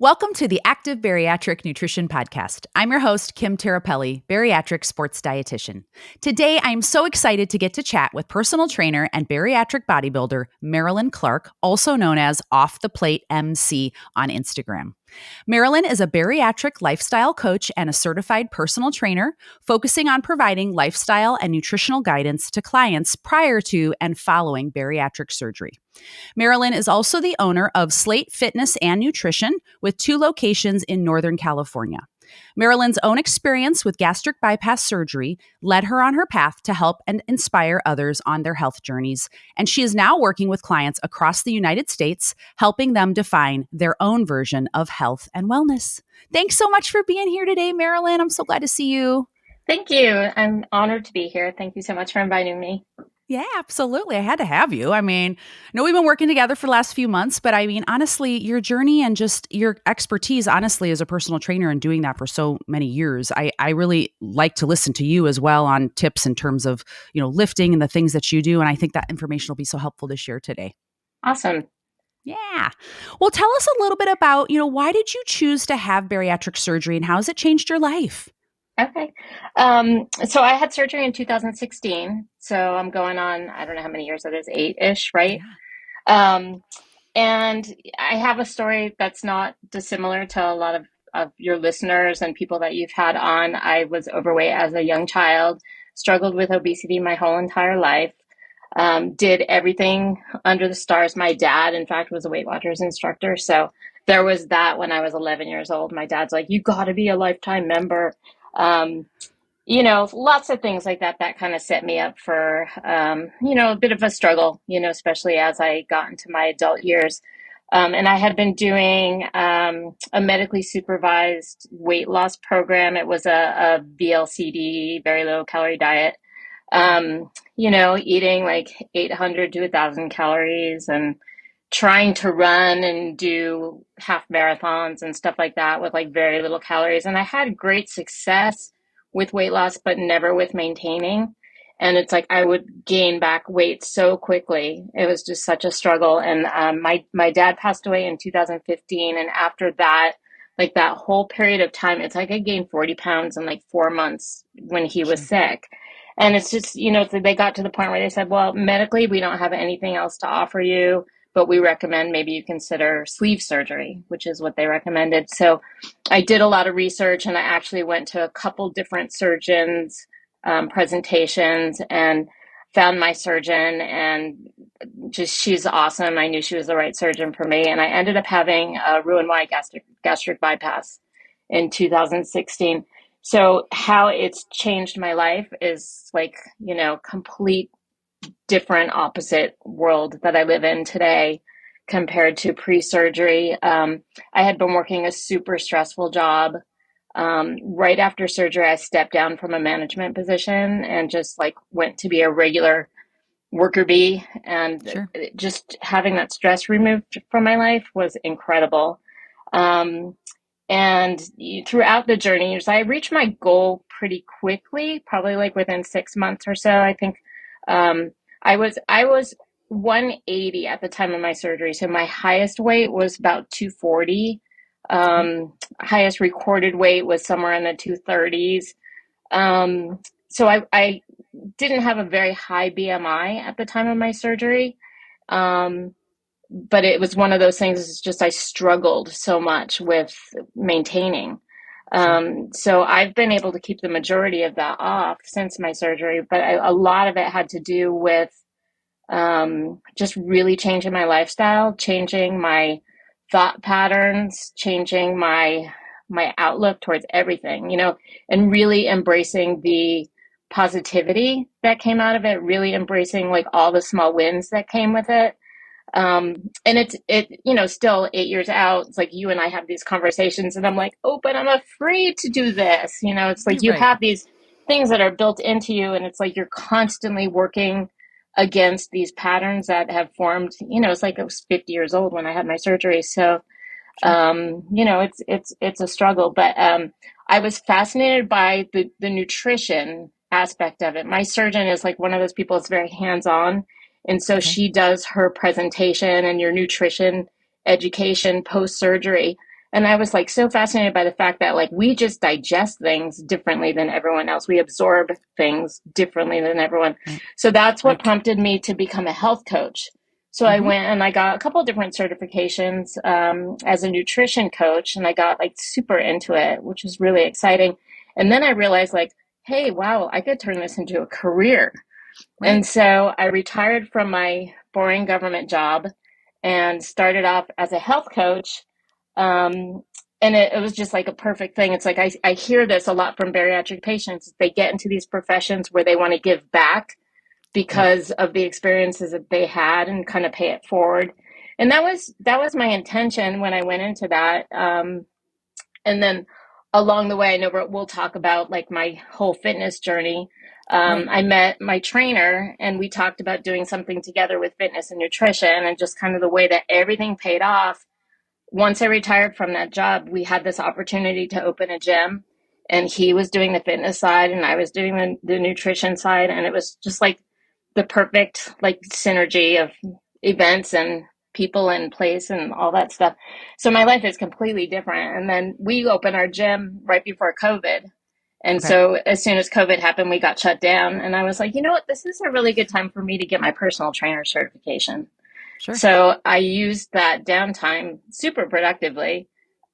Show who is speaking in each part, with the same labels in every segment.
Speaker 1: Welcome to the Active Bariatric Nutrition Podcast. I'm your host, Kim Terapelli, bariatric sports dietitian. Today, I'm so excited to get to chat with personal trainer and bariatric bodybuilder Marilyn Clark, also known as Off the Plate MC on Instagram. Marilyn is a bariatric lifestyle coach and a certified personal trainer, focusing on providing lifestyle and nutritional guidance to clients prior to and following bariatric surgery. Marilyn is also the owner of Slate Fitness and Nutrition with 2 locations in Northern California. Marilyn's own experience with gastric bypass surgery led her on her path to help and inspire others on their health journeys, and she is now working with clients across the United States, helping them define their own version of health and wellness. Thanks so much for being here today, Marilyn. I'm so glad to see you.
Speaker 2: Thank you. I'm honored to be here. Thank you so much for inviting me.
Speaker 1: Yeah, absolutely. I had to have you. I know we've been working together for the last few months, but honestly, your journey and just your expertise, honestly, as a personal trainer and doing that for so many years, I really like to listen to you as well on tips in terms of, lifting and the things that you do. And I think that information will be so helpful to share today.
Speaker 2: Awesome.
Speaker 1: Yeah. Well, tell us a little bit about, why did you choose to have bariatric surgery and how has it changed your life?
Speaker 2: Okay. So I had surgery in 2016. So I'm going on, I don't know how many years it is, 8-ish, right?
Speaker 1: Yeah.
Speaker 2: And I have a story that's not dissimilar to a lot of your listeners and people that you've had on. I was overweight as a young child, struggled with obesity my whole entire life, did everything under the stars. My dad, in fact, was a Weight Watchers instructor. So there was that when I was 11 years old. My dad's like, you got to be a lifetime member. Lots of things like that kind of set me up for, a bit of a struggle, especially as I got into my adult years. And I had been doing a medically supervised weight loss program. It was a VLCD, very low calorie diet, eating like 800 to 1,000 calories and trying to run and do half marathons and stuff like that with like very little calories. And I had great success with weight loss, but never with maintaining. And it's like I would gain back weight so quickly. It was just such a struggle. And my dad passed away in 2015. And after that, like that whole period of time, it's like I gained 40 pounds in like 4 months when he was sick. And it's just, they got to the point where they said, well, medically, we don't have anything else to offer you, but we recommend maybe you consider sleeve surgery, which is what they recommended. So I did a lot of research and I actually went to a couple different surgeons' presentations and found my surgeon, and just she's awesome. I knew she was the right surgeon for me. And I ended up having a Roux-en-Y gastric bypass in 2016. So how it's changed my life is like, complete different opposite world that I live in today compared to pre-surgery. I had been working a super stressful job. Right after surgery, I stepped down from a management position and just like went to be a regular worker bee. And
Speaker 1: Sure.
Speaker 2: Just having that stress removed from my life was incredible. And throughout the journey, I reached my goal pretty quickly, probably like within 6 months or so. I think I was 180 at the time of my surgery. So my highest weight was about 240. Highest recorded weight was somewhere in the 230s. So I didn't have a very high BMI at the time of my surgery. But it was one of those things, it's just I struggled so much with maintaining. So I've been able to keep the majority of that off since my surgery, but a lot of it had to do with just really changing my lifestyle, changing my thought patterns, changing my outlook towards everything, and really embracing the positivity that came out of it, really embracing like all the small wins that came with it. And it's still 8 years out. It's like you and I have these conversations and I'm like, oh, but I'm afraid to do this. It's like you have these things that are built into you and it's like you're constantly working against these patterns that have formed. It's like I was 50 years old when I had my surgery. So, it's a struggle, but I was fascinated by the nutrition aspect of it. My surgeon is like one of those people that's very hands-on. And so she does her presentation and your nutrition education post-surgery. And I was like so fascinated by the fact that like we just digest things differently than everyone else. We absorb things differently than everyone.
Speaker 1: Right.
Speaker 2: So that's what
Speaker 1: Right.
Speaker 2: prompted me to become a health coach. So I
Speaker 1: Mm-hmm.
Speaker 2: went and I got a couple of different certifications as a nutrition coach, and I got like super into it, which was really exciting. And then I realized like, hey, wow, I could turn this into a career.
Speaker 1: Right.
Speaker 2: And so I retired from my boring government job and started off as a health coach. Um, and it was just like a perfect thing. It's like I hear this a lot from bariatric patients. They get into these professions where they want to give back
Speaker 1: Yep.
Speaker 2: because of the experiences that they had and kind of pay it forward. And that was my intention when I went into that. And then along the way, I know we'll talk about like my whole fitness journey.
Speaker 1: Right.
Speaker 2: I met my trainer and we talked about doing something together with fitness and nutrition, and just kind of the way that everything paid off. Once I retired from that job, we had this opportunity to open a gym, and he was doing the fitness side and I was doing the nutrition side. And it was just like the perfect like synergy of events and people and place and all that stuff. So my life is completely different. And then we opened our gym right before COVID. And
Speaker 1: Okay.
Speaker 2: so as soon as COVID happened, we got shut down. And I was like, you know what? This is a really good time for me to get my personal trainer certification.
Speaker 1: Sure.
Speaker 2: So I used that downtime super productively.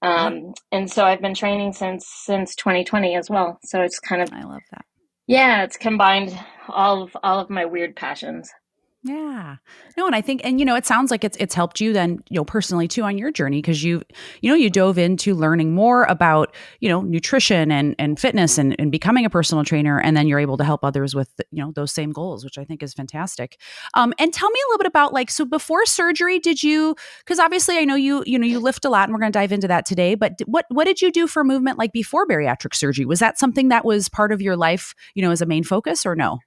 Speaker 1: Yeah.
Speaker 2: And so I've been training since 2020 as well. So it's kind of,
Speaker 1: I love that.
Speaker 2: yeah, it's combined all of my weird passions.
Speaker 1: Yeah. No, and I think, and it sounds like it's helped you then, personally too on your journey, because you dove into learning more about, nutrition and fitness and becoming a personal trainer, and then you're able to help others with, those same goals, which I think is fantastic. And tell me a little bit about like, so before surgery, because obviously I know you lift a lot, and we're going to dive into that today, but what did you do for movement like before bariatric surgery? Was that something that was part of your life, as a main focus, or no?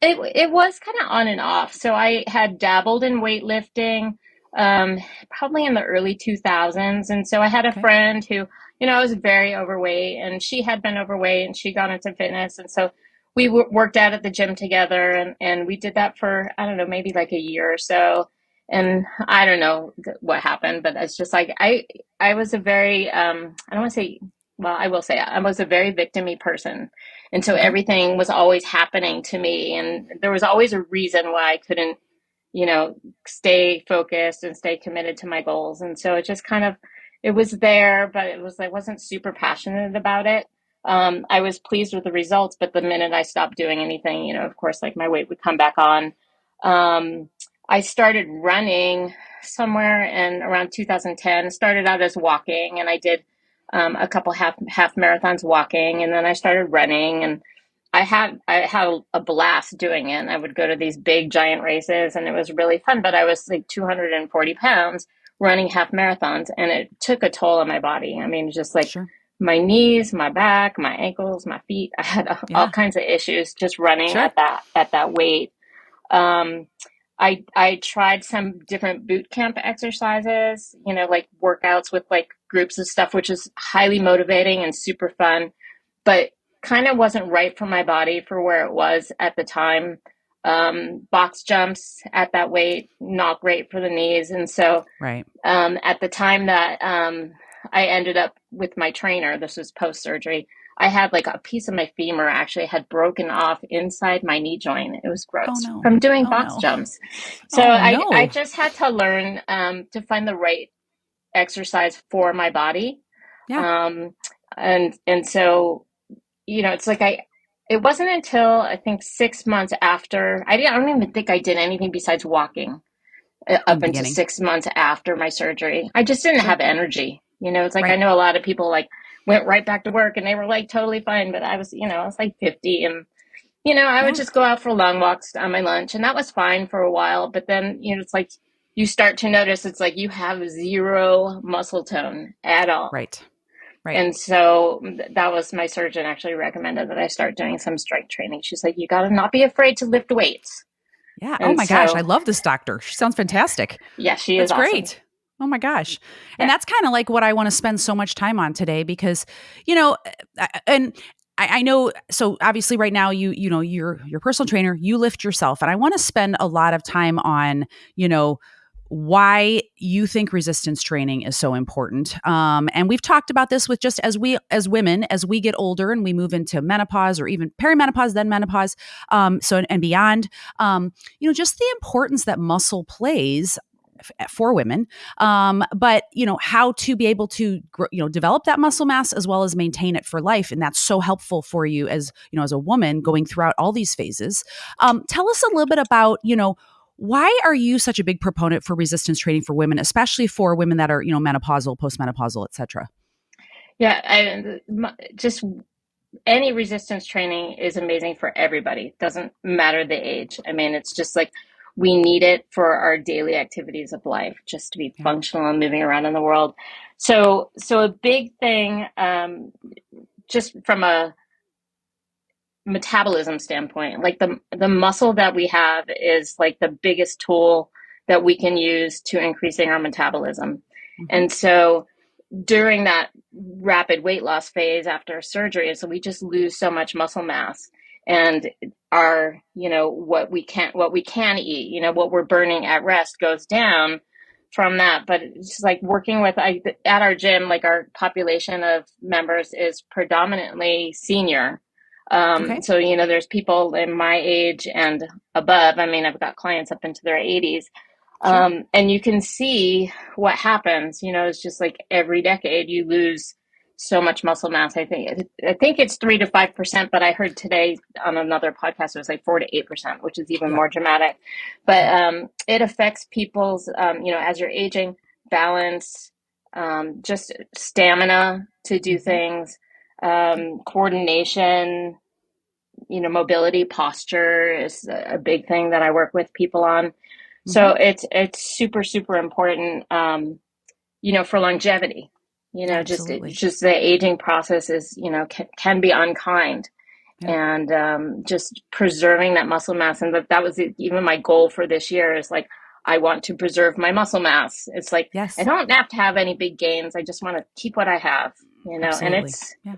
Speaker 2: It was kind of on and off. So I had dabbled in weightlifting, um, probably in the early 2000s. And so I had a
Speaker 1: Okay.
Speaker 2: friend who, was very overweight, and she had been overweight and she got into fitness. And so we worked out at the gym together, and we did that for, I don't know, maybe like a year or so. And I don't know what happened, but it's just like I was a very, I don't want to say, well, I will say I was a very victim-y person. And so
Speaker 1: Okay.
Speaker 2: everything was always happening to me. And there was always a reason why I couldn't, you know, stay focused and stay committed to my goals. And so it just kind of, it was there, but it was, I wasn't super passionate about it. I was pleased with the results, but the minute I stopped doing anything, of course, like my weight would come back on. Um, I started running somewhere in around 2010. Started out as walking, and I did a couple half marathons walking, and then I started running, and I had a blast doing it. And I would go to these big giant races, and it was really fun. But I was like 240 pounds running half marathons, and it took a toll on my body. I mean, just like
Speaker 1: Sure.
Speaker 2: my knees, my back, my ankles, my feet. I had all
Speaker 1: Yeah.
Speaker 2: kinds of issues just running
Speaker 1: Sure.
Speaker 2: at that weight. Um, I tried some different boot camp exercises, like workouts with like groups of stuff, which is highly motivating and super fun, but kind of wasn't right for my body for where it was at the time. Box jumps at that weight, not great for the knees. And so
Speaker 1: Right.
Speaker 2: at the time that I ended up with my trainer, this was post surgery, I had like a piece of my femur actually had broken off inside my knee joint. It was
Speaker 1: Oh
Speaker 2: gross
Speaker 1: no.
Speaker 2: from doing
Speaker 1: Oh
Speaker 2: box
Speaker 1: no.
Speaker 2: jumps. So
Speaker 1: Oh
Speaker 2: I
Speaker 1: no.
Speaker 2: just had to learn to find the right exercise for my body.
Speaker 1: Yeah.
Speaker 2: Um, and so, it's like it wasn't until I think 6 months after I don't even think I did anything besides walking
Speaker 1: In
Speaker 2: up
Speaker 1: the
Speaker 2: into
Speaker 1: beginning.
Speaker 2: 6 months after my surgery. I just didn't
Speaker 1: Sure.
Speaker 2: have energy. It's like I
Speaker 1: Right.
Speaker 2: know a lot of people like went right back to work and they were like totally fine, but I was like 50, and I would
Speaker 1: Yeah.
Speaker 2: just go out for long walks on my lunch, and that was fine for a while, but then, it's like you start to notice it's like you have zero muscle tone at all.
Speaker 1: Right. Right.
Speaker 2: And so that was my surgeon actually recommended that I start doing some strength training. She's like, you got to not be afraid to lift weights.
Speaker 1: Yeah. Oh
Speaker 2: And
Speaker 1: my gosh. I
Speaker 2: so,
Speaker 1: love this doctor. She sounds fantastic.
Speaker 2: yeah, she is
Speaker 1: That's
Speaker 2: awesome.
Speaker 1: great. Oh my gosh. And
Speaker 2: Yeah.
Speaker 1: that's kind of like what I want to spend so much time on today, because, you know, and I know, so obviously right now you're your personal trainer, you lift yourself. And I want to spend a lot of time on, you know, why you think resistance training is so important. And we've talked about this with just as women, as we get older and we move into menopause or even perimenopause, then menopause, and beyond, just the importance that muscle plays for women, but how to be able to develop that muscle mass as well as maintain it for life, and that's so helpful for you as as a woman going throughout all these phases. Tell us a little bit about why are you such a big proponent for resistance training for women, especially for women that are menopausal, postmenopausal, etc.
Speaker 2: Yeah, just any resistance training is amazing for everybody. Doesn't matter the age. I mean, it's just like we need it for our daily activities of life, just to be functional and moving around in the world. So a big thing, just from a metabolism standpoint, like the muscle that we have is like the biggest tool that we can use to increasing our metabolism. Mm-hmm. And so during that rapid weight loss phase after surgery, so we just lose so much muscle mass, and our, what we can eat, what we're burning at rest goes down from that. But it's just like working with, at our gym, like our population of members is predominantly senior. So, there's people in my age and above. I mean, I've got clients up into their 80s. Sure. And you can see what happens, it's just like every decade you lose so much muscle mass. I think it's 3 to 5%, but I heard today on another podcast, it was like 4 to 8%, which is even more dramatic. But it affects people's, as you're aging, balance, just stamina to do things, coordination, mobility, posture is a big thing that I work with people on. So it's super, super important, for longevity, just the aging process is, can be unkind, and just preserving that muscle mass. And that was even my goal for this year is like, I want to preserve my muscle mass. It's like, I don't have to have any big gains. I just want to keep what I have, and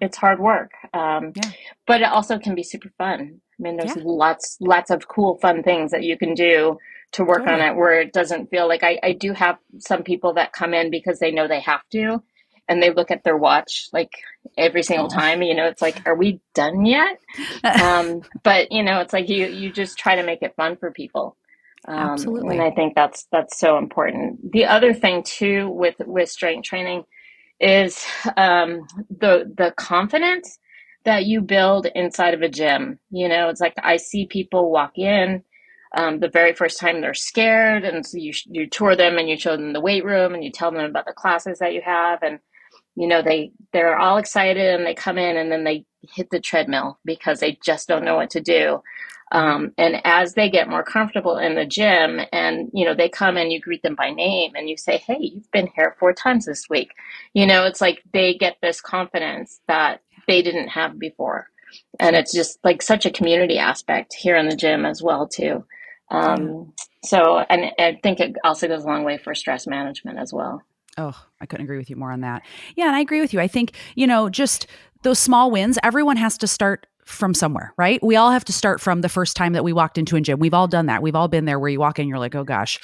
Speaker 2: it's hard work. But it also can be super fun. I mean, there's lots of cool, fun things that you can do to work on it, where it doesn't feel like I do have some people that come in because they know they have to, and they look at their watch like every single time, it's like, are we done yet? But it's like you just try to make it fun for people. Absolutely. And I think that's so important. The other thing too with strength training is the confidence that you build inside of a gym. It's like I see people walk in, the very first time they're scared, and so you tour them and you show them the weight room and you tell them about the classes that you have, and they're all excited, and they come in and then they hit the treadmill because they just don't know what to do. And as they get more comfortable in the gym, and they come and you greet them by name and you say, hey, you've been here 4 times this week, it's like they get this confidence that they didn't have before. And it's just like such a community aspect here in the gym as well too. So, and I think it also goes a long way for stress management as well.
Speaker 1: Oh, I couldn't agree with you more on that. Yeah. And I agree with you. I think, just those small wins, everyone has to start from somewhere, right? We all have to start from the first time that we walked into a gym. We've all done that. We've all been there where you walk in, you're like, oh gosh,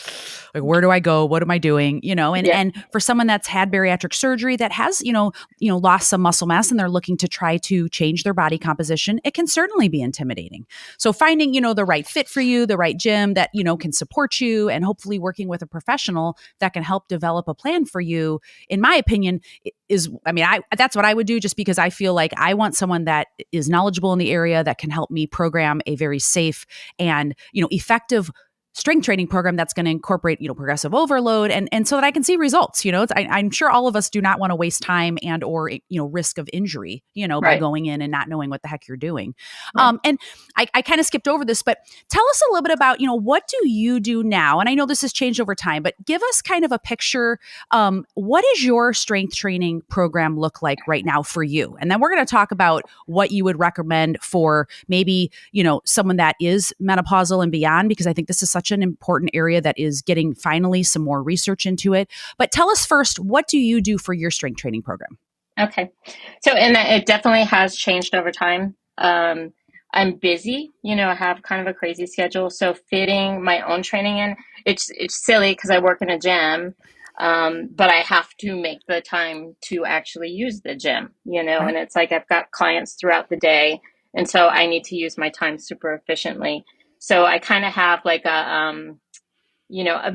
Speaker 1: like, where do I go? What am I doing? And for someone that's had bariatric surgery that has, lost some muscle mass, and they're looking to try to change their body composition, it can certainly be intimidating. So finding, the right fit for you, the right gym that, can support you, and hopefully working with a professional that can help develop a plan for you, in my opinion, that's what I would do, just because I feel like I want someone that is knowledgeable in the area that can help me program a very safe and, effective strength training program that's going to incorporate, progressive overload, and so that I can see results. I'm sure all of us do not want to waste time and or, risk of injury, by going in and not knowing what the heck you're doing. And I kind of skipped over this, but tell us a little bit about, what do you do now? And I know this has changed over time, but give us kind of a picture. What does your strength training program look like right now for you? And then we're going to talk about what you would recommend for maybe, someone that is menopausal and beyond, because I think this is such an important area that is getting finally some more research into it. But tell us first, what do you do for your strength training program?
Speaker 2: Okay. So, and it definitely has changed over time. I'm busy, I have kind of a crazy schedule. So fitting my own training in, it's silly because I work in a gym, but I have to make the time to actually use the gym, and
Speaker 1: Right.
Speaker 2: it's like I've got clients throughout the day. And so I need to use my time super efficiently. So I kind of have like a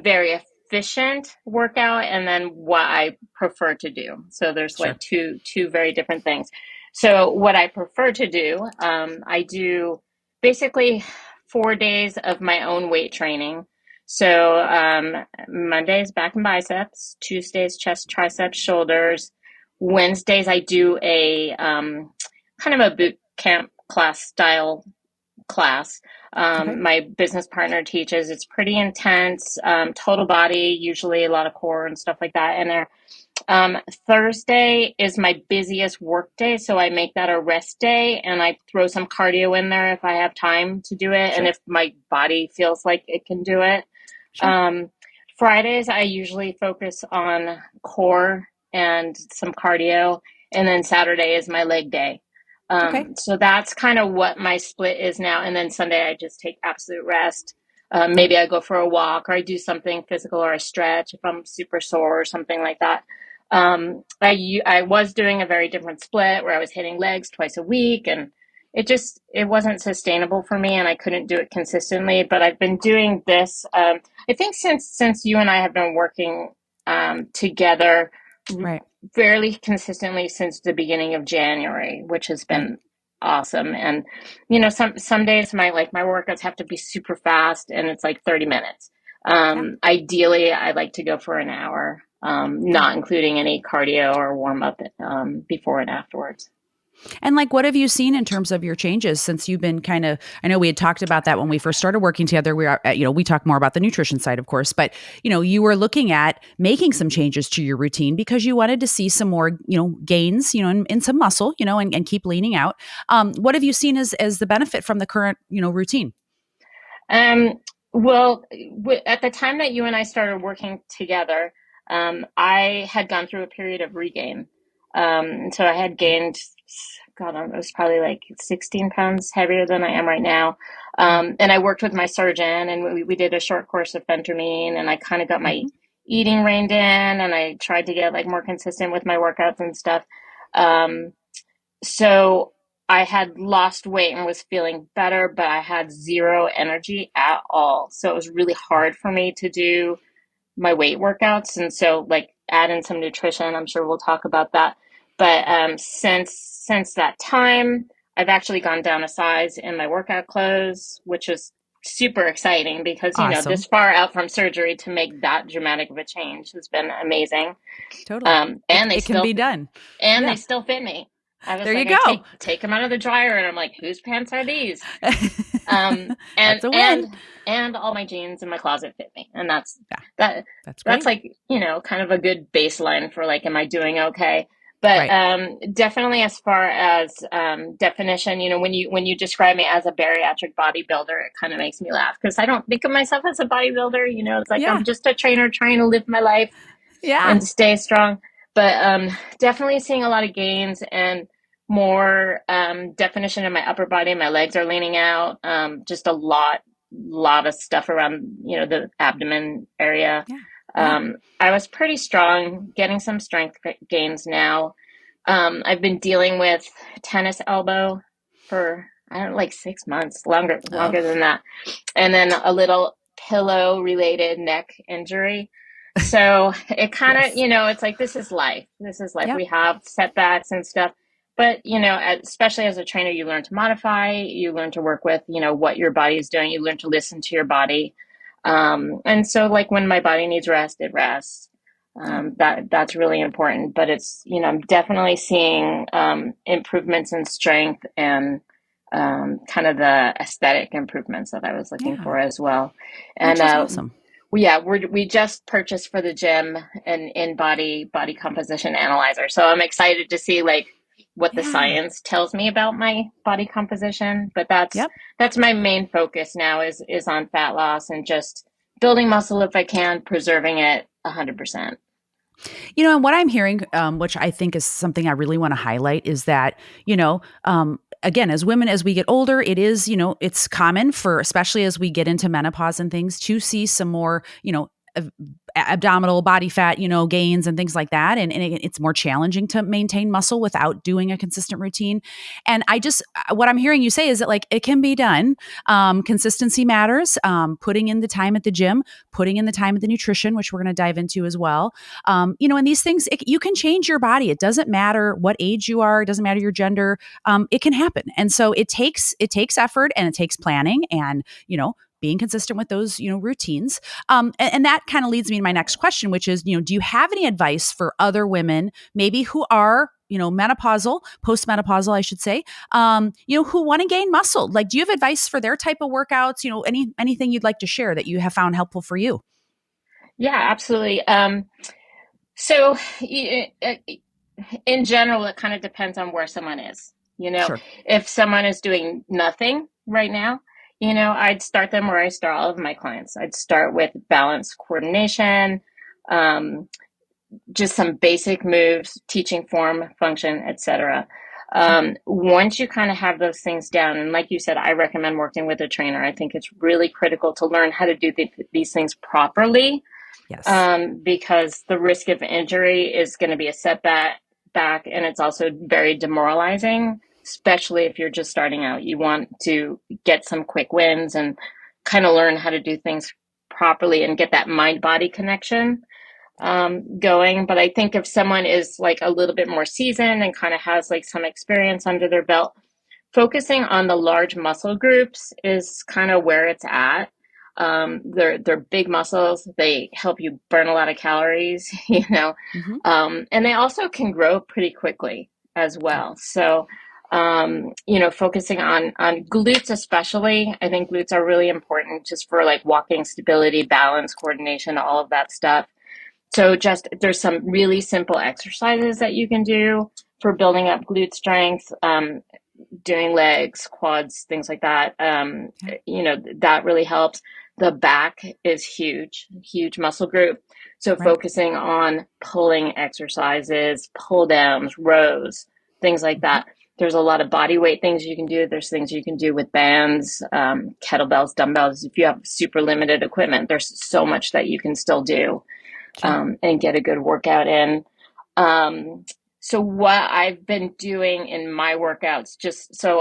Speaker 2: very efficient workout and then what I prefer to do. So there's
Speaker 1: Sure.
Speaker 2: like two very different things. So what I prefer to do, I do basically 4 days of my own weight training. So Mondays back and biceps, Tuesdays chest, triceps, shoulders. Wednesdays I do a kind of a boot camp class.
Speaker 1: Okay.
Speaker 2: My business partner teaches. It's pretty intense, total body, usually a lot of core and stuff like that in there. Thursday is my busiest work day, so I make that a rest day and I throw some cardio in there if I have time to do it and
Speaker 1: Sure.
Speaker 2: if my body feels like it can do it.
Speaker 1: Sure.
Speaker 2: Um, Fridays, I usually focus on core and some cardio, and then Saturday is my leg day.
Speaker 1: Okay.
Speaker 2: So that's kind of what my split is now. And then Sunday, I just take absolute rest.
Speaker 1: Yep.
Speaker 2: Maybe I go for a walk or I do something physical or a stretch if I'm super sore or something like that. I was doing a very different split where I was hitting legs twice a week, and it wasn't sustainable for me, and I couldn't do it consistently. But I've been doing this. I think since you and I have been working together
Speaker 1: Right.
Speaker 2: fairly consistently since the beginning of January, which has
Speaker 1: Right.
Speaker 2: been awesome. And some days my workouts have to be super fast, and it's like 30 minutes.
Speaker 1: Yeah.
Speaker 2: Ideally, I like to go for an hour,
Speaker 1: Yeah.
Speaker 2: not including any cardio or warm up before and afterwards.
Speaker 1: And like, what have you seen in terms of your changes since you've been I know we had talked about that when we first started working together. We talk more about the nutrition side, of course, but, you were looking at making some changes to your routine because you wanted to see some more, gains, in some muscle, and keep leaning out. What have you seen as the benefit from the current, routine?
Speaker 2: Um, well, at the time that you and I started working together, I had gone through a period of regain. So I had gained, God, it was probably like 16 pounds heavier than I am right now.
Speaker 1: Wow.
Speaker 2: And I worked with my surgeon, and we did a short course of phentermine, and I kind of got my
Speaker 1: Hmm.
Speaker 2: eating reined in, and I tried to get like more consistent with my workouts and stuff. Um, so I had lost weight and was feeling better, but I had zero energy at all. So it was really hard for me to do my weight workouts. And so like add in some nutrition, I'm sure we'll talk about that. But since that time, I've actually gone down a size in my workout clothes, which is super exciting because,
Speaker 1: Awesome.
Speaker 2: this far out from surgery to make that dramatic of a change has been amazing.
Speaker 1: Totally. It,
Speaker 2: And they
Speaker 1: it can be
Speaker 2: still
Speaker 1: done.
Speaker 2: and they
Speaker 1: Yeah.
Speaker 2: still fit me. I was
Speaker 1: There you
Speaker 2: like, I
Speaker 1: go.
Speaker 2: take them out of the dryer, and I'm like, whose pants are these? Um, and
Speaker 1: That's a
Speaker 2: and
Speaker 1: win.
Speaker 2: and all my jeans in my closet fit me, and
Speaker 1: Yeah.
Speaker 2: that
Speaker 1: That's
Speaker 2: that's
Speaker 1: great.
Speaker 2: like kind of a good baseline for like, am I doing okay? But
Speaker 1: Right.
Speaker 2: definitely, as far as definition, when you describe me as a bariatric bodybuilder, it kind of makes me laugh because I don't think of myself as a bodybuilder. It's like
Speaker 1: Yeah.
Speaker 2: I'm just a trainer trying to live my life
Speaker 1: Yeah.
Speaker 2: and stay strong. But definitely seeing a lot of gains and more definition in my upper body. My legs are leaning out. Just a lot of stuff around, the abdomen area.
Speaker 1: Yeah. Yeah.
Speaker 2: I was pretty strong, getting some strength gains now. I've been dealing with tennis elbow for I don't know, like 6 months,
Speaker 1: Oh,
Speaker 2: longer than that, and then a little pillow related neck injury. So it kind of,
Speaker 1: yes.
Speaker 2: it's like this is life. This is life.
Speaker 1: Yep.
Speaker 2: We have setbacks and stuff. But, especially as a trainer, you learn to modify, you learn to work with, what your body is doing, you learn to listen to your body. And so like when my body needs rest, it rests.
Speaker 1: Yeah.
Speaker 2: That's really important. But it's, I'm definitely seeing improvements in strength and kind of the aesthetic improvements that I was looking
Speaker 1: Yeah.
Speaker 2: for as well. And
Speaker 1: Which is awesome.
Speaker 2: we just purchased for the gym an in body composition analyzer. So I'm excited to see like what the
Speaker 1: Yeah.
Speaker 2: science tells me about my body composition. But that's
Speaker 1: Yep.
Speaker 2: that's my main focus now is on fat loss and just building muscle if I can, preserving it 100%.
Speaker 1: And what I'm hearing, which I think is something I really want to highlight, is that, again, as women, as we get older, it is, it's common for, especially as we get into menopause and things, to see some more, abdominal body fat, gains and things like that. And it's more challenging to maintain muscle without doing a consistent routine. And what I'm hearing you say is that like, it can be done. Consistency matters. Putting in the time at the gym, putting in the time at the nutrition, which we're going to dive into as well. And these things, you can change your body. It doesn't matter what age you are. It doesn't matter your gender. It can happen. And so it takes effort, and it takes planning, and, being consistent with those, routines. And that kind of leads me to my next question, which is, do you have any advice for other women, maybe who are, menopausal, post-menopausal, I should say, who want to gain muscle? Like, do you have advice for their type of workouts? Anything you'd like to share that you have found helpful for you?
Speaker 2: Yeah, absolutely. So in general, it kind of depends on where someone is.
Speaker 1: Sure.
Speaker 2: If someone is doing nothing right now, I'd start them where I start all of my clients. I'd start with balance coordination, just some basic moves, teaching form, function, etc. Once you kind of have those things down, and like you said, I recommend working with a trainer. I think it's really critical to learn how to do these things properly.
Speaker 1: Yes.
Speaker 2: Because the risk of injury is going to be a setback, and it's also very demoralizing, especially if you're just starting out. You want to get some quick wins and kind of learn how to do things properly and get that mind-body connection going. But I think if someone is like a little bit more seasoned and kind of has like some experience under their belt, focusing on the large muscle groups is kind of where it's at. They're big muscles. They help you burn a lot of calories,
Speaker 1: Mm-hmm.
Speaker 2: And they also can grow pretty quickly as well. So, focusing on glutes especially, I think glutes are really important just for like walking stability, balance, coordination, all of that stuff. So there's some really simple exercises that you can do for building up glute strength, doing legs, quads, things like that. That really helps. The back is huge muscle group. So focusing on pulling exercises, pull downs, rows, things like that. There's a lot of body weight things you can do. There's things you can do with bands, kettlebells, dumbbells. If you have super limited equipment, there's so much that you can still do and get a good workout in. So what I've been doing in my workouts,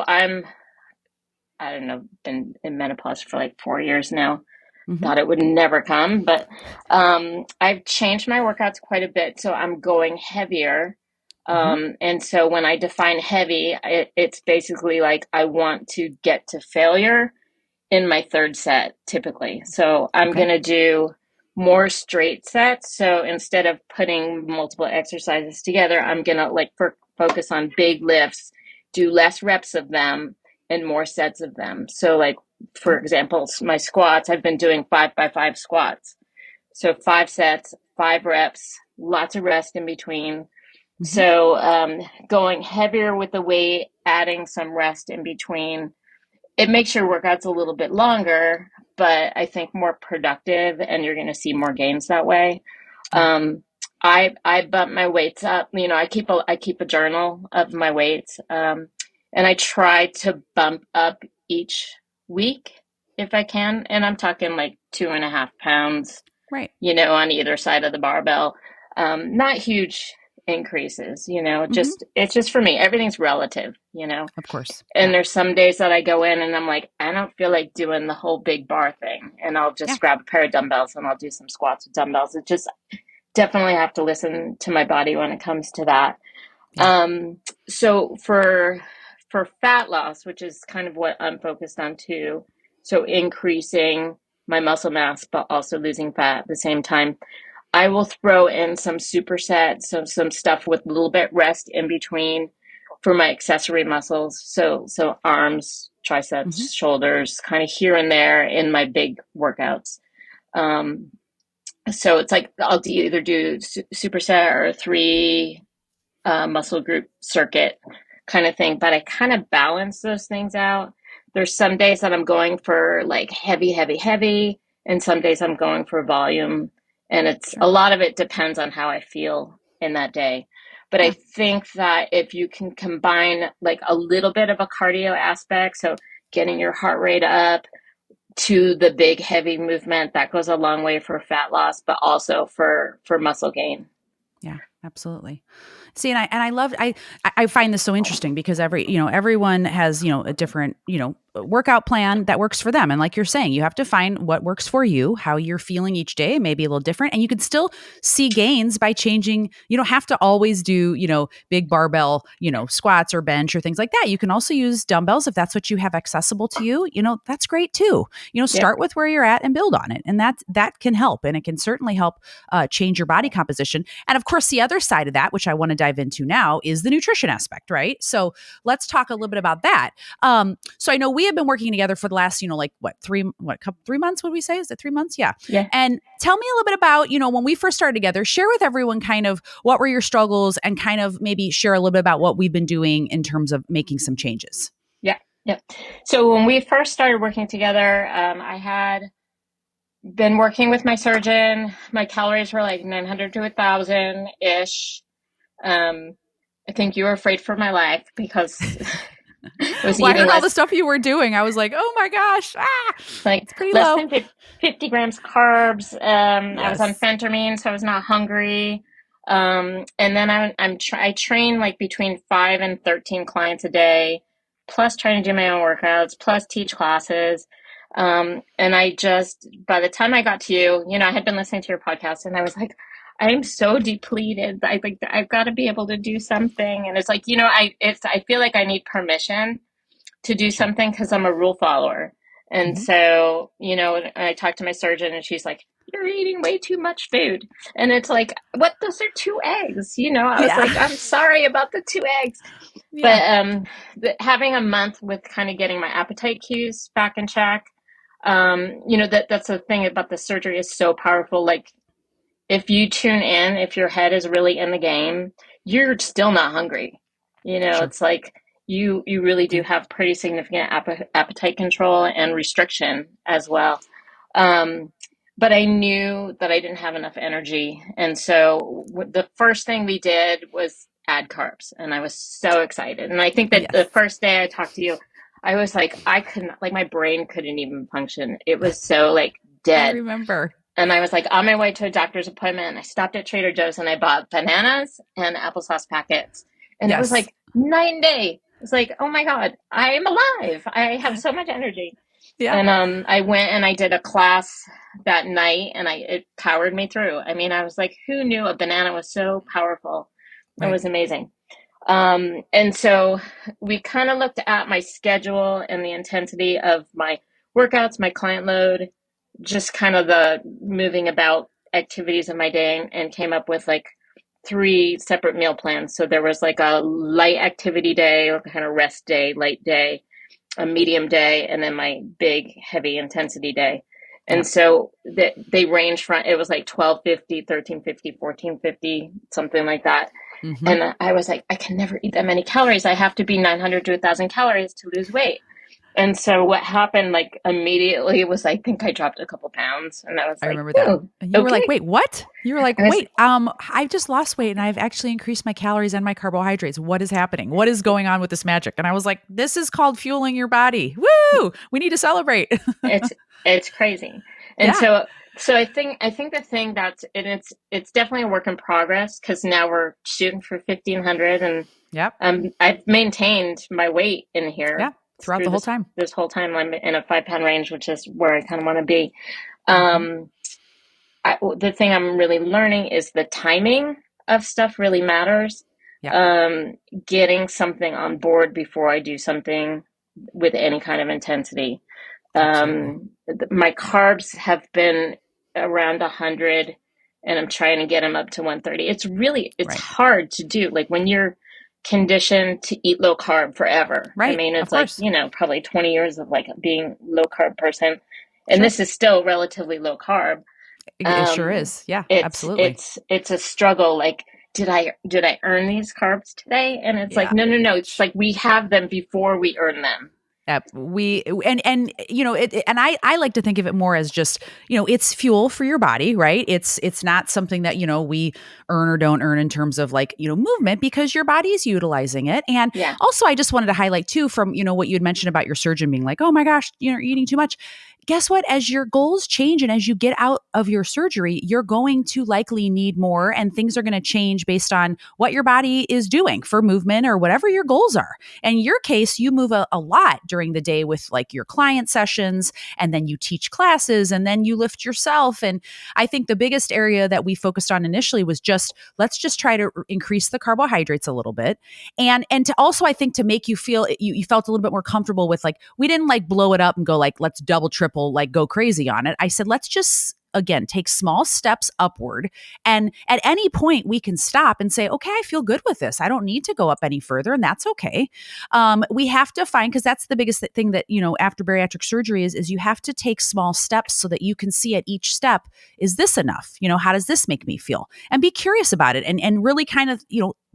Speaker 2: I don't know, been in menopause for like 4 years now.
Speaker 1: Mm-hmm.
Speaker 2: Thought it would never come, but I've changed my workouts quite a bit. So I'm going heavier. And so when I define heavy, it's basically like I want to get to failure in my third set typically. So I'm going to do more straight sets. So instead of putting multiple exercises together, I'm going to focus on big lifts, do less reps of them and more sets of them. So like, for example, my squats, I've been doing 5x5 squats. So 5 sets, 5 reps, lots of rest in between. So going heavier with the weight, adding some rest in between, it makes your workouts a little bit longer, but I think more productive, and you're going to see more gains that way. I bump my weights up. I keep a journal of my weights, and I try to bump up each week if I can. And I'm talking like 2.5 pounds,
Speaker 1: right?
Speaker 2: On either side of the barbell. Not huge increases, it's just for me, everything's relative,
Speaker 1: Of course.
Speaker 2: And there's some days that I go in and I'm like, I don't feel like doing the whole big bar thing, and I'll just grab a pair of dumbbells and I'll do some squats with dumbbells. It just definitely have to listen to my body when it comes to that. So for fat loss, which is kind of what I'm focused on too, so increasing my muscle mass but also losing fat at the same time, I will throw in some supersets, some stuff with a little bit rest in between for my accessory muscles. So arms, triceps, shoulders, kind of here and there in my big workouts. So it's like I'll either do superset or 3 muscle group circuit kind of thing, but I kind of balance those things out. There's some days that I'm going for like heavy, and some days I'm going for volume. And a lot of it depends on how I feel in that day. But I
Speaker 1: Yeah.
Speaker 2: think that if you can combine like a little bit of a cardio aspect, so getting your heart rate up to the big heavy movement, that goes a long way for fat loss, but also for muscle gain.
Speaker 1: Yeah, absolutely. See, and I love I find this so interesting because everyone has, a different, workout plan that works for them. And like you're saying, you have to find what works for you, how you're feeling each day, maybe a little different. And you can still see gains by changing. You don't have to always do, big barbell, squats or bench or things like that. You can also use dumbbells if that's what you have accessible to you. That's great too.
Speaker 2: Yep.
Speaker 1: Start with where you're at and build on it. And that can help. And it can certainly help change your body composition. And of course, the other side of that, which I want to dive into now, is the nutrition aspect, right? So let's talk a little bit about that. So I know we have been working together for the last, 3 months, would we say? Is it 3 months? Yeah.
Speaker 2: Yeah.
Speaker 1: And tell me a little bit about, when we first started together, share with everyone kind of what were your struggles and kind of maybe share a little bit about what we've been doing in terms of making some changes.
Speaker 2: Yeah. Yeah. So when we first started working together, I had been working with my surgeon. My calories were like 900 to 1,000 ish. I think you were afraid for my life because I was
Speaker 1: Well, I
Speaker 2: eating
Speaker 1: heard all the
Speaker 2: less,
Speaker 1: stuff you were doing. I was like, oh my gosh,
Speaker 2: like
Speaker 1: it's pretty
Speaker 2: less
Speaker 1: low.
Speaker 2: than 50 grams carbs. I was on
Speaker 1: Yes.
Speaker 2: phentermine, so I was not hungry. And then I train like between 5 and 13 clients a day, plus trying to do my own workouts, plus teach classes. And by the time I got to you, I had been listening to your podcast and I was like, I'm so depleted. I've got to be able to do something. And it's like, I feel like I need permission to do
Speaker 1: Sure.
Speaker 2: something because I'm a rule follower. And
Speaker 1: Mm-hmm.
Speaker 2: so, I talked to my surgeon and she's like, you're eating way too much food. And it's like, what? Those are 2 eggs. I was
Speaker 1: Yeah.
Speaker 2: like, I'm sorry about the 2 eggs.
Speaker 1: Yeah.
Speaker 2: But having a month with kind of getting my appetite cues back in check, that's the thing about the surgery is so powerful. Like if you tune in, if your head is really in the game, you're still not hungry.
Speaker 1: Sure.
Speaker 2: It's like you really do
Speaker 1: Yeah.
Speaker 2: have pretty significant appetite control and restriction as well. Um, but I knew that I didn't have enough energy. And so the first thing we did was add carbs. And I was so excited. And I think that the
Speaker 1: Yes.
Speaker 2: first day I talked to you, I was like, I couldn't, like my brain couldn't even function. It was so like
Speaker 1: I
Speaker 2: dead.
Speaker 1: remember.
Speaker 2: And I was like on my way to a doctor's appointment and I stopped at Trader Joe's and I bought bananas and applesauce packets. And it was
Speaker 1: Yes.
Speaker 2: like night and day. It's like, oh my God, I am alive. I have so much energy.
Speaker 1: Yeah.
Speaker 2: And I went and I did a class that night and it powered me through. I mean, I was like, who knew a banana was so powerful? It
Speaker 1: Right.
Speaker 2: was amazing. And so we kind of looked at my schedule and the intensity of my workouts, my client load, just kind of the moving about activities of my day and came up with like 3 separate meal plans. So there was like a light activity day or kind of rest day, light day, a medium day, and then my big heavy intensity day.
Speaker 1: Yeah.
Speaker 2: And so they range from, it was like 1250, 1350, 1450, something like that.
Speaker 1: Mm-hmm.
Speaker 2: And I was like, I can never eat that many calories. I have to be 900 to 1,000 calories to lose weight. And so what happened like immediately was I think I dropped a couple pounds and I was
Speaker 1: I
Speaker 2: like,
Speaker 1: remember that.
Speaker 2: oh,
Speaker 1: And you were like,
Speaker 2: okay.
Speaker 1: wait, what? You were like,
Speaker 2: And
Speaker 1: wait, I just lost weight and I've actually increased my calories and my carbohydrates. What is happening? What is going on with this magic? And I was like, this is called fueling your body. Woo! We need to celebrate.
Speaker 2: it's crazy. And
Speaker 1: Yeah.
Speaker 2: so I think the thing it's definitely a work in progress because now we're shooting for 1,500 and
Speaker 1: Yep.
Speaker 2: I've maintained my weight in
Speaker 1: Yeah.
Speaker 2: here
Speaker 1: Throughout
Speaker 2: through
Speaker 1: the whole time.
Speaker 2: this whole time. I'm in a 5 pound range, which is where I kind of want to be.
Speaker 1: Mm-hmm.
Speaker 2: Um, the thing I'm really learning is the timing of stuff really matters.
Speaker 1: Yeah.
Speaker 2: Getting something on board before I do something with any kind of intensity.
Speaker 1: Absolutely.
Speaker 2: My carbs have been around 100 and I'm trying to get them up to 130. It's
Speaker 1: Right.
Speaker 2: hard to do. Like when you're conditioned to eat low carb forever. I
Speaker 1: Right.
Speaker 2: mean,
Speaker 1: Of
Speaker 2: it's like,
Speaker 1: course.
Speaker 2: probably 20 years of like being low carb person. And
Speaker 1: Sure.
Speaker 2: this is still relatively low carb.
Speaker 1: It sure
Speaker 2: Um,
Speaker 1: is. Yeah.
Speaker 2: it's
Speaker 1: Absolutely.
Speaker 2: it's it's a struggle. Like, did I earn these carbs today? And it's like,
Speaker 1: Yeah.
Speaker 2: no. It's like we have them before we earn them.
Speaker 1: I like to think of it more as just, it's fuel for your body, right? It's not something that, we earn or don't earn in terms of like, movement, because your body is utilizing it. And
Speaker 2: Yeah.
Speaker 1: also I just wanted to highlight too, from, what you had mentioned about your surgeon being like, oh my gosh, you're eating too much. Guess what? As your goals change and as you get out of your surgery, you're going to likely need more, and things are going to change based on what your body is doing for movement or whatever your goals are. And in your case, you move a lot during the day with like your client sessions, and then you teach classes, and then you lift yourself. And I think the biggest area that we focused on initially was just, let's just try to increase the carbohydrates a little bit. And to also, I think, to make you feel, you felt a little bit more comfortable with, like, we didn't like blow it up and go like, let's double, triple, like go crazy on it. I said, let's just, again, take small steps upward. And at any point we can stop and say, okay, I feel good with this. I don't need to go up any further. And that's okay. We have to find, because that's the biggest thing that, after bariatric surgery is you have to take small steps so that you can see at each step, is this enough? How does this make me feel? And be curious about it, and really kind of,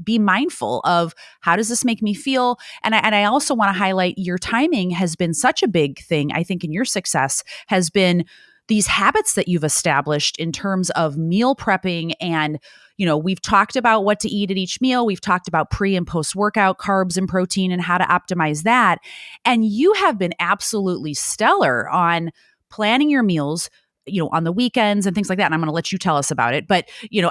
Speaker 1: be mindful of, how does this make me feel? And I also want to highlight, your timing has been such a big thing, I think, in your success, has been these habits that you've established in terms of meal prepping. And, we've talked about what to eat at each meal. We've talked about pre and post workout carbs and protein and how to optimize that. And you have been absolutely stellar on planning your meals, on the weekends and things like that. And I'm going to let you tell us about it. But,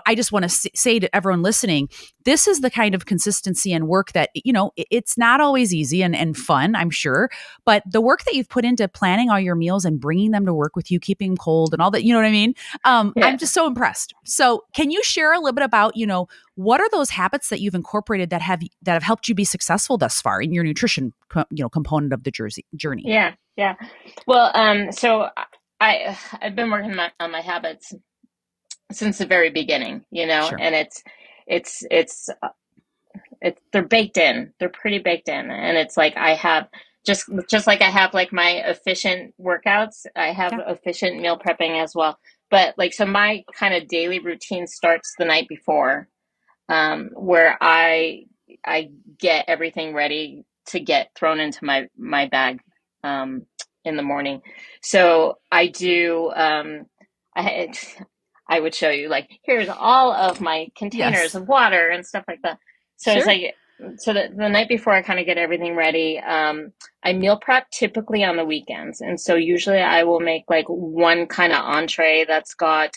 Speaker 1: I just want to say to everyone listening, this is the kind of consistency and work that, it's not always easy and fun, I'm sure. But the work that you've put into planning all your meals and bringing them to work with you, keeping them cold and all that, you know what I mean?
Speaker 2: Yeah.
Speaker 1: I'm just so impressed. So can you share a little bit about, what are those habits that you've incorporated that have helped you be successful thus far in your nutrition, component of the journey?
Speaker 2: Yeah. Yeah. Well, so I've been working on my habits since the very beginning,
Speaker 1: Sure.
Speaker 2: and it's they're baked in. They're pretty baked in, and it's like I have just like I have like my efficient workouts, I have efficient meal prepping as well. But like, so my kind of daily routine starts the night before, where I get everything ready to get thrown into my bag in the morning. So I do. I I would show you, like, here's all of my containers of water and stuff like that. So
Speaker 1: Sure.
Speaker 2: it's like, so the night before I kind of get everything ready. I meal prep typically on the weekends, and so usually I will make like one kind of entree that's got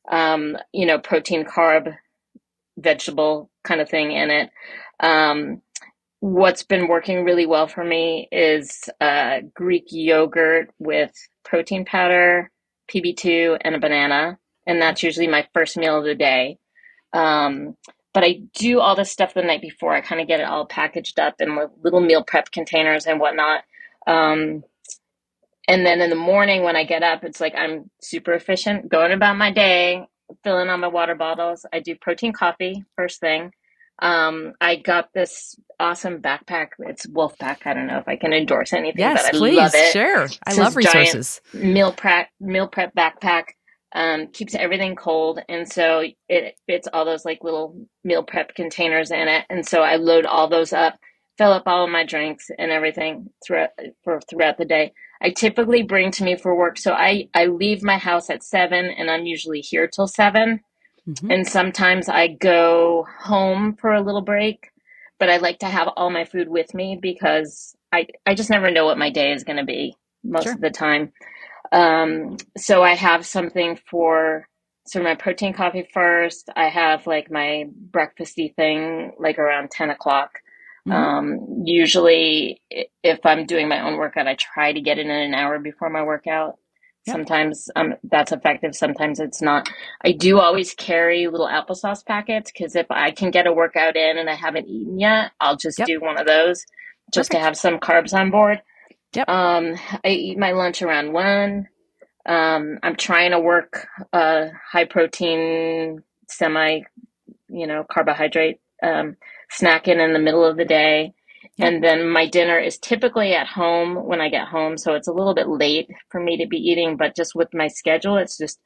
Speaker 2: protein, carb, vegetable kind of thing in it. What's been working really well for me is Greek yogurt with protein powder, PB2, and a banana. And that's usually my first meal of the day. But I do all this stuff the night before. I kind of get it all packaged up in little meal prep containers and whatnot. And then in the morning when I get up, it's like I'm super efficient, going about my day, filling on my water bottles. I do protein coffee first thing. I got this awesome backpack. It's Wolfpack. I don't know if I can endorse anything,
Speaker 1: Yes,
Speaker 2: but I
Speaker 1: please.
Speaker 2: love it.
Speaker 1: Sure. I
Speaker 2: It's
Speaker 1: love
Speaker 2: this giant
Speaker 1: resources.
Speaker 2: meal prep backpack. Keeps everything cold, and so it fits all those like little meal prep containers in it. And so I load all those up, fill up all of my drinks and everything throughout the day. I typically bring to me for work. So I leave my house at 7, and I'm usually here till 7.
Speaker 1: Mm-hmm.
Speaker 2: And sometimes I go home for a little break, but I like to have all my food with me because I just never know what my day is going to be most
Speaker 1: Sure.
Speaker 2: of the time. So I have something so my protein coffee first. I have like my breakfasty thing like around 10 o'clock. Usually if I'm doing my own workout, I try to get it in an hour before my workout.
Speaker 1: Yep.
Speaker 2: Sometimes that's effective. Sometimes it's not. I do always carry little applesauce packets because if I can get a workout in and I haven't eaten yet, I'll just do one of those just to have some carbs on board.
Speaker 1: Yep.
Speaker 2: I eat my lunch around 1. I'm trying to work high protein, semi, carbohydrate snacking in the middle of the day.
Speaker 1: Yep.
Speaker 2: And then my dinner is typically at home when I get home. So it's a little bit late for me to be eating, but just with my schedule, it's just,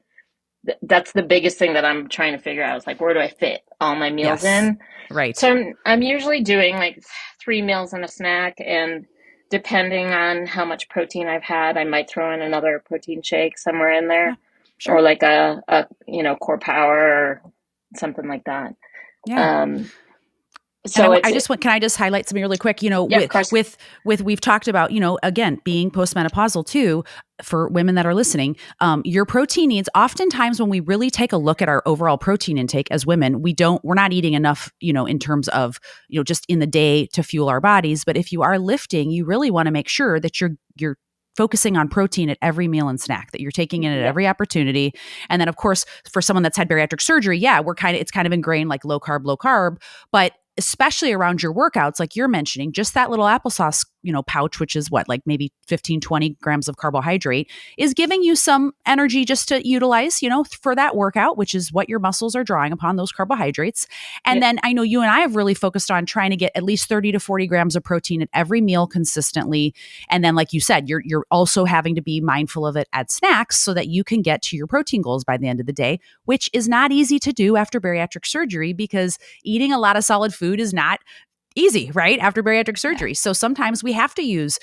Speaker 2: that's the biggest thing that I'm trying to figure out. Is like, where do I fit all my meals in?
Speaker 1: Right.
Speaker 2: So I'm usually doing like 3 meals and a snack. And depending on how much protein I've had, I might throw in another protein shake somewhere in
Speaker 1: Yeah,
Speaker 2: there, or
Speaker 1: sure.
Speaker 2: like a core power or something like that.
Speaker 1: Yeah.
Speaker 2: Um,
Speaker 1: And
Speaker 2: so it's,
Speaker 1: can I just highlight something really quick?
Speaker 2: yeah, of course.
Speaker 1: We've talked about, again, being postmenopausal too, for women that are listening, your protein needs, oftentimes when we really take a look at our overall protein intake as women, we're not eating enough, in terms of, just in the day to fuel our bodies. But if you are lifting, you really want to make sure that you're focusing on protein at every meal and snack, that you're taking in at
Speaker 2: Yeah.
Speaker 1: every opportunity. And then of course, for someone that's had bariatric surgery, yeah, it's kind of ingrained like low carb, but especially around your workouts, like you're mentioning, just that little applesauce, pouch, which is what, like maybe 15, 20 grams of carbohydrate, is giving you some energy just to utilize, for that workout, which is what your muscles are drawing upon, those carbohydrates. And
Speaker 2: Yeah.
Speaker 1: then I know you and I have really focused on trying to get at least 30 to 40 grams of protein at every meal consistently. And then, like you said, you're also having to be mindful of it at snacks so that you can get to your protein goals by the end of the day, which is not easy to do after bariatric surgery, because eating a lot of solid food is not easy, right? After bariatric surgery. So sometimes we have to use,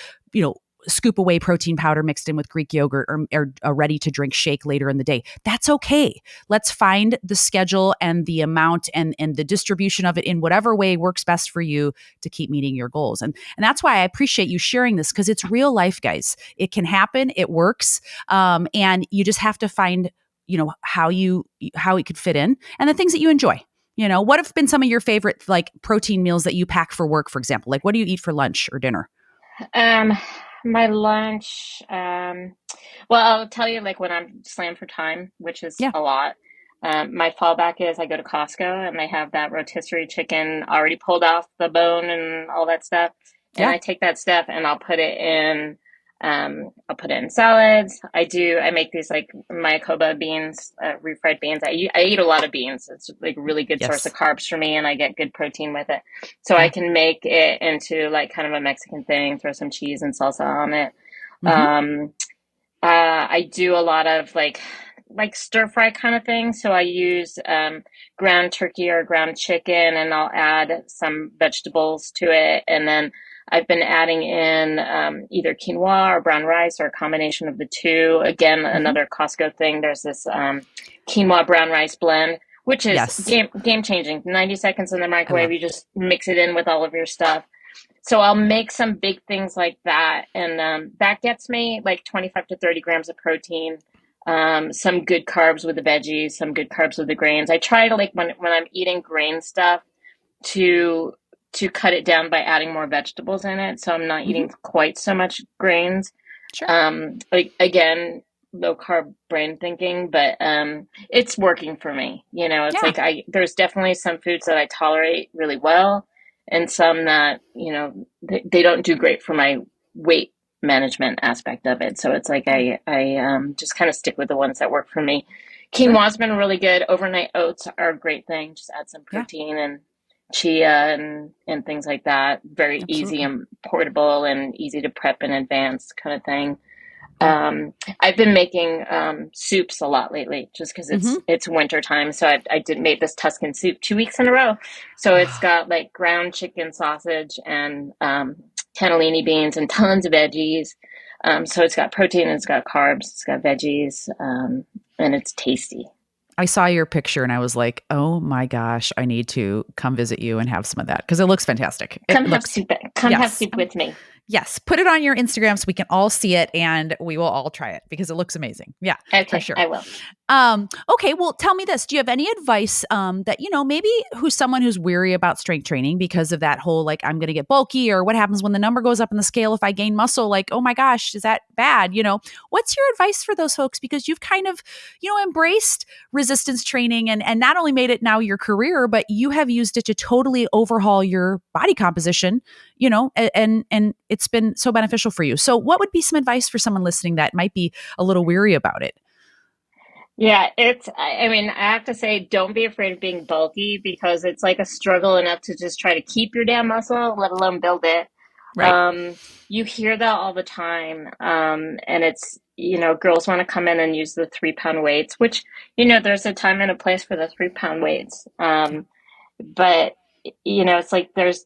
Speaker 1: scoop away protein powder mixed in with Greek yogurt, or a ready to drink shake later in the day. That's okay. Let's find the schedule and the amount and the distribution of it in whatever way works best for you to keep meeting your goals. And that's why I appreciate you sharing this, because it's real life, guys. It can happen. It works. And you just have to find, how it could fit in and the things that you enjoy. What have been some of your favorite like protein meals that you pack for work, for example? Like, what do you eat for lunch or dinner?
Speaker 2: Um, my lunch, well, I'll tell you, like when I'm slammed for time, which is
Speaker 1: Yeah.
Speaker 2: a lot. My fallback is I go to Costco and they have that rotisserie chicken already pulled off the bone and all that stuff. And
Speaker 1: Yeah.
Speaker 2: I take that stuff and I'll put it in salads. I make these like Mayakoba beans, refried beans. I eat a lot of beans. It's like a really good source of
Speaker 1: Yes.
Speaker 2: carbs for me and I get good protein with it. So I
Speaker 1: Yeah.
Speaker 2: can make it into like kind of a Mexican thing, throw some cheese and salsa on it.
Speaker 1: Mm-hmm.
Speaker 2: Um, I do a lot of like stir fry kind of thing. So I use ground turkey or ground chicken, and I'll add some vegetables to it. And then I've been adding in either quinoa or brown rice or a combination of the two. Again,
Speaker 1: Mm-hmm.
Speaker 2: another Costco thing. There's this quinoa brown rice blend, which is
Speaker 1: Yes.
Speaker 2: game changing. 90 seconds in the
Speaker 1: I
Speaker 2: microwave.
Speaker 1: love.
Speaker 2: You just mix it in with all of your stuff. So I'll make some big things like that, and that gets me like 25 to 30 grams of protein, some good carbs with the veggies, some good carbs with the grains. I try to like when I'm eating grain stuff to cut it down by adding more vegetables in it, so I'm not
Speaker 1: Mm-hmm.
Speaker 2: eating quite so much grains.
Speaker 1: Sure.
Speaker 2: Like again, low carb brain thinking, but it's working for me. It's
Speaker 1: Yeah.
Speaker 2: like there's definitely some foods that I tolerate really well, and some that they don't do great for my weight management aspect of it. So it's like
Speaker 1: Yeah.
Speaker 2: I just kind of stick with the ones that work for me.
Speaker 1: Sure.
Speaker 2: Quinoa's been really good. Overnight oats are a great thing. Just add some
Speaker 1: Yeah.
Speaker 2: protein and chia and things like that. Very easy
Speaker 1: Absolutely.
Speaker 2: and portable and easy to prep in advance kind of thing.
Speaker 1: Yeah.
Speaker 2: I've been making soups a lot lately, just because
Speaker 1: Mm-hmm.
Speaker 2: it's winter time. So I did made this Tuscan soup 2 weeks in a row. So it's got like ground chicken sausage and cannellini beans and tons of veggies. So it's got protein, it's got carbs, it's got veggies, and it's tasty.
Speaker 1: I saw your picture and I was like, oh my gosh, I need to come visit you and have some of that because it looks fantastic. It
Speaker 2: Come have
Speaker 1: looks,
Speaker 2: soup. Come have
Speaker 1: yes.
Speaker 2: soup with me.
Speaker 1: Yes, put it on your Instagram so we can all see it and we will all try it because it looks amazing. Yeah, for
Speaker 2: Okay,
Speaker 1: sure.
Speaker 2: I will.
Speaker 1: Okay, well, tell me this. Do you have any advice that, maybe someone who's weary about strength training because of that whole, like, I'm going to get bulky, or what happens when the number goes up in the scale if I gain muscle? Like, oh my gosh, is that bad? What's your advice for those folks? Because you've kind of, embraced resistance training and not only made it now your career, but you have used it to totally overhaul your body composition, and it's been so beneficial for you. So what would be some advice for someone listening that might be a little weary about it?
Speaker 2: Yeah, I mean, I have to say, don't be afraid of being bulky, because it's like a struggle enough to just try to keep your damn muscle, let alone build it.
Speaker 1: Right.
Speaker 2: Um, you hear that all the time. And it's, girls want to come in and use the 3 pound weights, which, there's a time and a place for the 3 pound weights.
Speaker 1: Yeah.
Speaker 2: But, it's like there's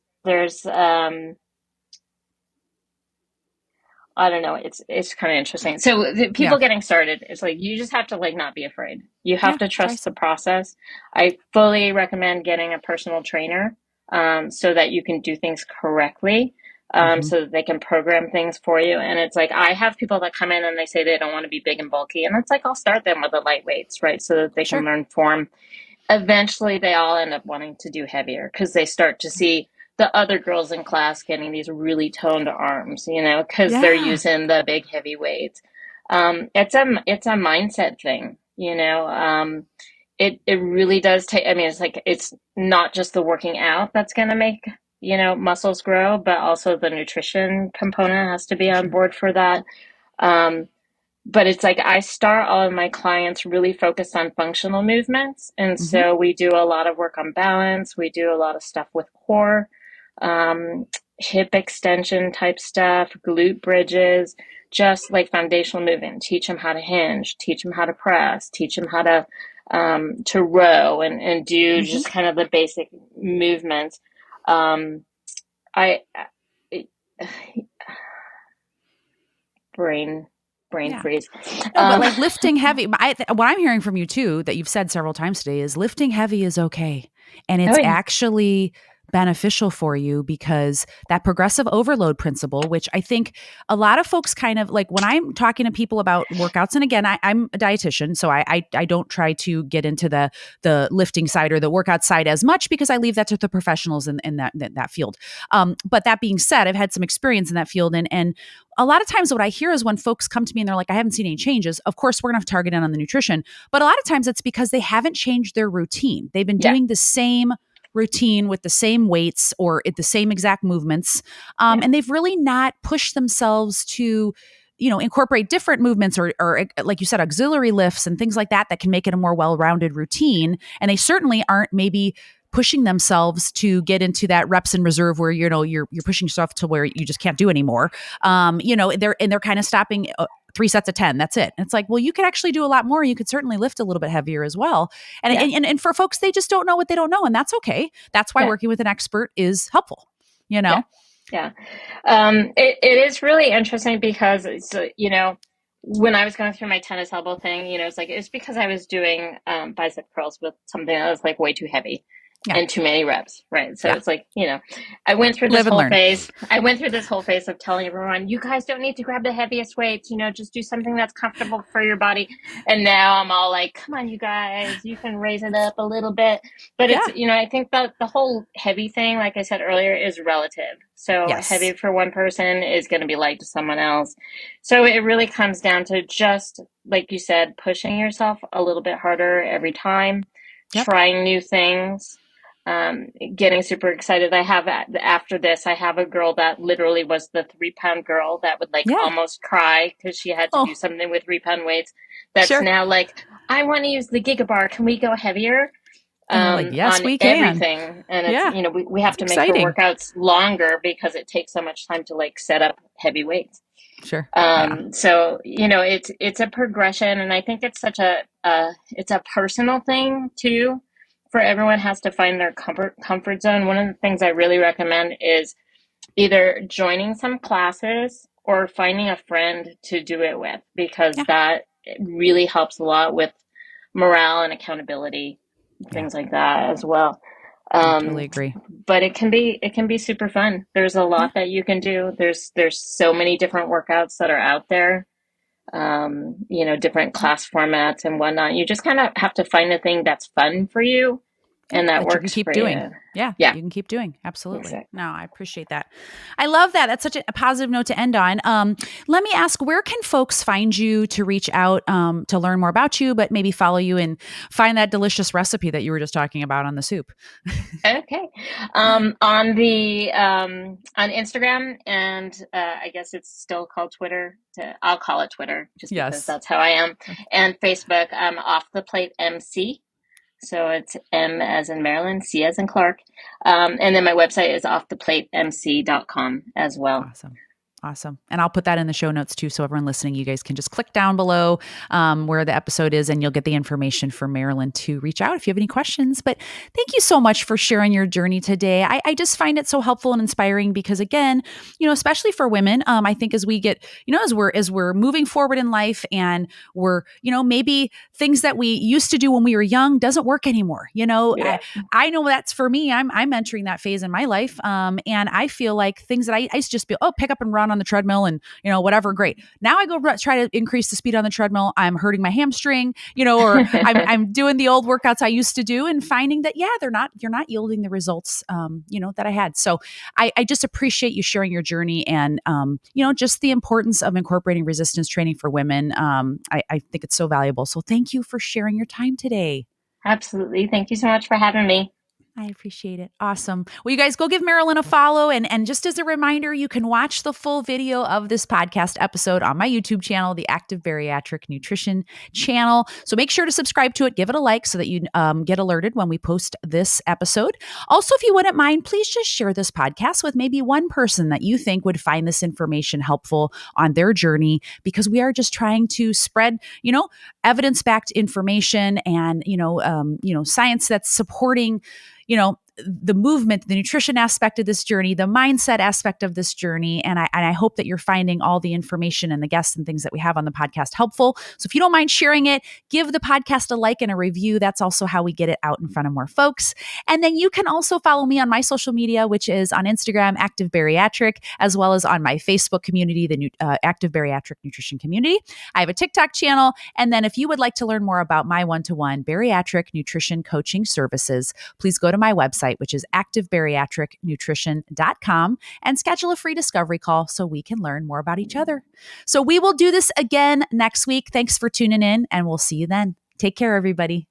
Speaker 2: I don't know. It's kind of interesting. So the
Speaker 1: Yeah.
Speaker 2: people getting started, it's like you just have to like not be afraid. You have
Speaker 1: Yeah.
Speaker 2: to
Speaker 1: Try
Speaker 2: trust the
Speaker 1: some.
Speaker 2: process. I fully recommend getting a personal trainer, so that you can do things correctly,
Speaker 1: Hmm.
Speaker 2: so that they can program things for you. And it's like I have people that come in and they say they don't want to be big and bulky, and it's like I'll start them with the lightweights, right, so that they can
Speaker 1: Sure.
Speaker 2: learn form. Eventually they all end up wanting to do heavier because they start to see the other girls in class getting these really toned arms, because they're
Speaker 1: Yeah.
Speaker 2: using the big heavy weights. It's a mindset thing, it really does take. I mean, it's like it's not just the working out that's going to make muscles grow, but also the nutrition component has to be
Speaker 1: For
Speaker 2: on
Speaker 1: sure.
Speaker 2: board for that. Um, but it's like I start all of my clients really focused on functional movements. And
Speaker 1: Hmm.
Speaker 2: so we do a lot of work on balance. We do a lot of stuff with core, um, hip extension type stuff, glute bridges, just like foundational movement. Teach them how to hinge, teach them how to press, teach them how to row and do
Speaker 1: Hmm.
Speaker 2: just kind of the basic movements. Um, I brain brain
Speaker 1: Yeah.
Speaker 2: freeze.
Speaker 1: No, but
Speaker 2: Um,
Speaker 1: like lifting heavy, what I'm hearing from you too, that you've said several times today, is lifting heavy is okay. And
Speaker 2: oh
Speaker 1: it's
Speaker 2: yeah.
Speaker 1: actually beneficial for you because that progressive overload principle, which I think a lot of folks kind of like when I'm talking to people about workouts, and again, I'm a dietitian, so I don't try to get into the lifting side or the workout side as much because I leave that to the professionals in that field. But that being said, I've had some experience in that field, and a lot of times what I hear is when folks come to me and they're like, I haven't seen any changes. Of course, we're going to target in on the nutrition, but a lot of times it's because they haven't changed their routine. They've been
Speaker 2: Yeah.
Speaker 1: doing the same routine with the same weights or at the same exact movements.
Speaker 2: Yeah.
Speaker 1: And they've really not pushed themselves to, incorporate different movements or like you said, auxiliary lifts and things like that can make it a more well-rounded routine. And they certainly aren't maybe pushing themselves to get into that reps in reserve where you're pushing yourself to where you just can't do anymore. They're kind of stopping 3 sets of 10. That's it. And it's like, well, you could actually do a lot more. You could certainly lift a little bit heavier as well. And,
Speaker 2: Yeah.
Speaker 1: and for folks, they just don't know what they don't know. And that's okay. That's why
Speaker 2: Yeah.
Speaker 1: working with an expert is helpful,
Speaker 2: Yeah. Yeah. It is really interesting because it's, when I was going through my tennis elbow thing, it's because I was doing bicep curls with something that was like way too heavy
Speaker 1: Yeah.
Speaker 2: and too many reps, right? So
Speaker 1: Yeah.
Speaker 2: it's like, I went through this
Speaker 1: Live and
Speaker 2: whole
Speaker 1: learn.
Speaker 2: phase. I went through this whole phase of telling everyone, you guys don't need to grab the heaviest weights, just do something that's comfortable for your body. And now I'm all like, come on, you guys, you can raise it up a little bit. But it's,
Speaker 1: Yeah.
Speaker 2: I think that the whole heavy thing, like I said earlier, is relative. So heavy
Speaker 1: Yes.
Speaker 2: for one person is going to be light to someone else. So it really comes down to just, like you said, pushing yourself a little bit harder every time,
Speaker 1: Yep.
Speaker 2: trying new things, getting super excited. After this, I have a girl that literally was the 3 pound girl that would like
Speaker 1: Yeah.
Speaker 2: almost cry because she had to do
Speaker 1: Oh,
Speaker 2: something with 3 pound weights. That's
Speaker 1: sure.
Speaker 2: now like, I want to use the gigabar. Can we go heavier?
Speaker 1: And you're like, yes,
Speaker 2: On
Speaker 1: we can.
Speaker 2: everything. And it's,
Speaker 1: Yeah.
Speaker 2: we have
Speaker 1: It's
Speaker 2: to make her
Speaker 1: exciting.
Speaker 2: workouts longer because it takes so much time to like set up heavy weights.
Speaker 1: Sure. Yeah.
Speaker 2: So it's a progression, and I think it's such it's a personal thing too. For everyone has to find their comfort zone. One of the things I really recommend is either joining some classes or finding a friend to do it with, because
Speaker 1: Yeah.
Speaker 2: that really helps a lot with morale and accountability,
Speaker 1: Yeah.
Speaker 2: things like that as well.
Speaker 1: I totally
Speaker 2: Um,
Speaker 1: agree.
Speaker 2: but it can be super fun. There's a
Speaker 1: Yeah.
Speaker 2: lot that you can do. There's so many different workouts that are out there. Different
Speaker 1: Yeah.
Speaker 2: class formats and whatnot. You just kind of have to find a thing that's fun for you
Speaker 1: Yeah,
Speaker 2: and that
Speaker 1: that you can
Speaker 2: works
Speaker 1: keep
Speaker 2: for
Speaker 1: doing.
Speaker 2: you.
Speaker 1: Yeah, that
Speaker 2: Yeah,
Speaker 1: you can keep doing. Absolutely.
Speaker 2: exactly.
Speaker 1: No, I appreciate that. I love that. That's such a positive note to end on. Let me ask, where can folks find you to reach out to learn more about you, but maybe follow you and find that delicious recipe that you were just talking about on the soup?
Speaker 2: Okay. On Instagram, and I guess it's still called Twitter. I'll call it Twitter just because
Speaker 1: Yes.
Speaker 2: that's how I am. And Facebook, Off the Plate MC. So it's M as in Marilyn, C as in Clark. And then my website is offtheplatemc.com as well.
Speaker 1: Awesome. Awesome. And I'll put that in the show notes too. So everyone listening, you guys can just click down below where the episode is and you'll get the information for Marilyn to reach out if you have any questions. But thank you so much for sharing your journey today. I just find it so helpful and inspiring because again, especially for women, I think as we get, as we're moving forward in life and we're, maybe things that we used to do when we were young doesn't work anymore.
Speaker 2: Yeah.
Speaker 1: I know that's for me. I'm entering that phase in my life. And I feel like things that I used to just be, pick up and run on the treadmill and, whatever. Great. Now I go try to increase the speed on the treadmill. I'm hurting my hamstring, or I'm doing the old workouts I used to do and finding that, you're not yielding the results, that I had. So I just appreciate you sharing your journey and, just the importance of incorporating resistance training for women. I think it's so valuable. So thank you for sharing your time today.
Speaker 2: Absolutely. Thank you so much for having me.
Speaker 1: I appreciate it. Awesome. Well, you guys go give Marilyn a follow. And just as a reminder, you can watch the full video of this podcast episode on my YouTube channel, the Active Bariatric Nutrition channel. So make sure to subscribe to it, give it a like so that you get alerted when we post this episode. Also, if you wouldn't mind, please just share this podcast with maybe one person that you think would find this information helpful on their journey, because we are just trying to spread, evidence-backed information and, science that's supporting the movement, the nutrition aspect of this journey, the mindset aspect of this journey. And I hope that you're finding all the information and the guests and things that we have on the podcast helpful. So if you don't mind sharing it, give the podcast a like and a review. That's also how we get it out in front of more folks. And then you can also follow me on my social media, which is on Instagram, Active Bariatric, as well as on my Facebook community, the Active Bariatric Nutrition Community. I have a TikTok channel. And then if you would like to learn more about my one-to-one bariatric nutrition coaching services, please go to my website, which is activebariatricnutrition.com, and schedule a free discovery call so we can learn more about each other. So we will do this again next week. Thanks for tuning in, and we'll see you then. Take care, everybody.